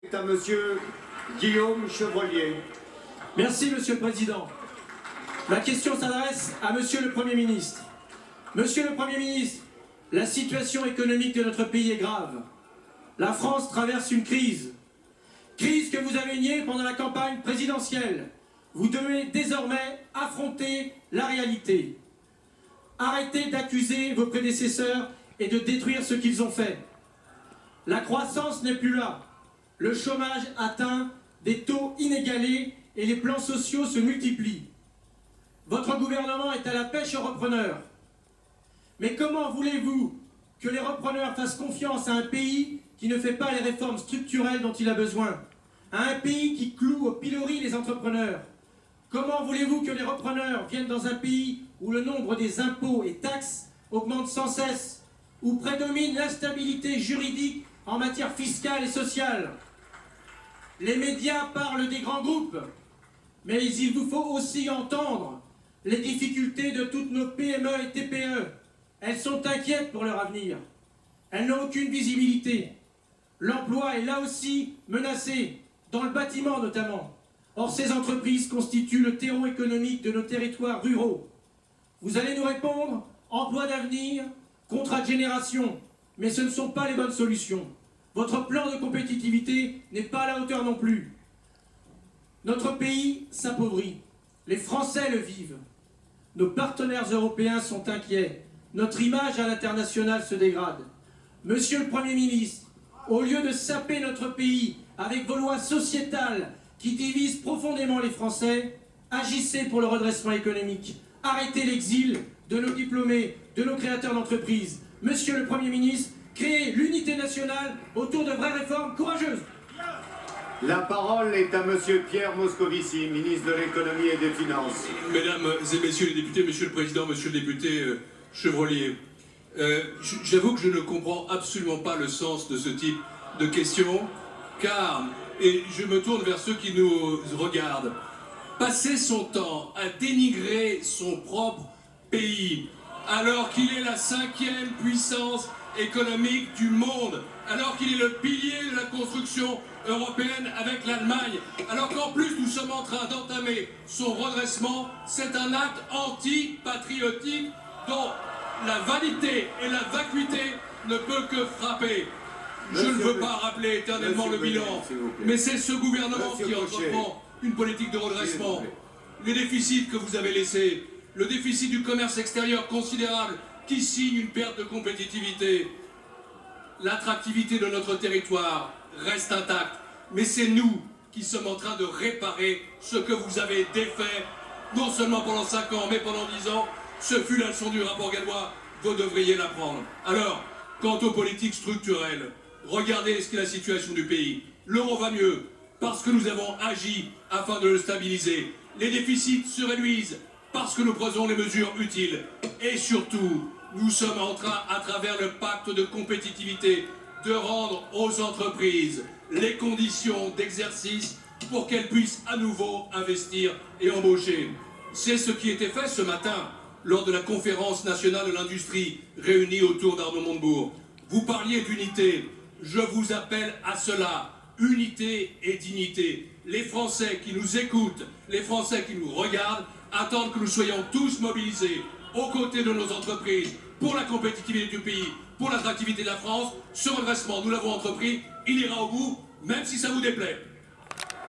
C'est à Monsieur Guillaume Chevrollier. Merci, Monsieur le Président. Ma question s'adresse à Monsieur le Premier ministre. Monsieur le Premier ministre, la situation économique de notre pays est grave. La France traverse une crise. Crise que vous avez niée pendant la campagne présidentielle. Vous devez désormais affronter la réalité. Arrêtez d'accuser vos prédécesseurs et de détruire ce qu'ils ont fait. La croissance n'est plus là. Le chômage atteint des taux inégalés et les plans sociaux se multiplient. Votre gouvernement est à la pêche aux repreneurs. Mais comment voulez-vous que les repreneurs fassent confiance à un pays qui ne fait pas les réformes structurelles dont il a besoin, à un pays qui cloue au pilori les entrepreneurs? Comment voulez-vous que les repreneurs viennent dans un pays où le nombre des impôts et taxes augmente sans cesse, où prédomine l'instabilité juridique en matière fiscale et sociale? Les médias parlent des grands groupes, mais il vous faut aussi entendre les difficultés de toutes nos PME et TPE. Elles sont inquiètes pour leur avenir. Elles n'ont aucune visibilité. L'emploi est là aussi menacé, dans le bâtiment notamment. Or, ces entreprises constituent le terreau économique de nos territoires ruraux. Vous allez nous répondre, emploi d'avenir, contrat de génération, mais ce ne sont pas les bonnes solutions. Votre plan de compétitivité n'est pas à la hauteur non plus. Notre pays s'appauvrit. Les Français le vivent. Nos partenaires européens sont inquiets. Notre image à l'international se dégrade. Monsieur le Premier ministre, au lieu de saper notre pays avec vos lois sociétales qui divisent profondément les Français, agissez pour le redressement économique. Arrêtez l'exil de nos diplômés, de nos créateurs d'entreprises. Monsieur le Premier ministre, créez l'unité nationale autour de vraies réformes courageuses. La parole est à Monsieur Pierre Moscovici, ministre de l'Économie et des Finances. Mesdames et Messieurs les députés, Monsieur le Président, Monsieur le député Chevrollier, j'avoue que je ne comprends absolument pas le sens de ce type de questions, car, et je me tourne vers ceux qui nous regardent, passer son temps à dénigrer son propre pays, alors qu'il est la 5e puissance économique du monde, alors qu'il est le pilier de la construction européenne avec l'Allemagne, alors qu'en plus nous sommes en train d'entamer son redressement, c'est un acte anti-patriotique dont la vanité et la vacuité ne peut que frapper. Je ne veux pas rappeler éternellement le bilan, mais c'est ce gouvernement qui entreprend une politique de redressement. Les déficits que vous avez laissés, le déficit du commerce extérieur considérable qui signe une perte de compétitivité, l'attractivité de notre territoire reste intacte, mais c'est nous qui sommes en train de réparer ce que vous avez défait, non seulement pendant 5 ans, mais pendant 10 ans. Ce fut la leçon du rapport Gallois, vous devriez l'apprendre. Alors, quant aux politiques structurelles, regardez ce qu'est la situation du pays. L'euro va mieux, parce que nous avons agi afin de le stabiliser. Les déficits se réduisent, parce que nous prenons les mesures utiles. Et surtout, nous sommes en train, à travers le pacte de compétitivité, de rendre aux entreprises les conditions d'exercice pour qu'elles puissent à nouveau investir et embaucher. C'est ce qui était fait ce matin lors de la conférence nationale de l'industrie réunie autour d'Arnaud Montebourg. Vous parliez d'unité, je vous appelle à cela, unité et dignité. Les Français qui nous écoutent, les Français qui nous regardent, attendent que nous soyons tous mobilisés aux côtés de nos entreprises pour la compétitivité du pays, pour l'attractivité de la France. Ce redressement, nous l'avons entrepris, il ira au bout, même si ça vous déplaît.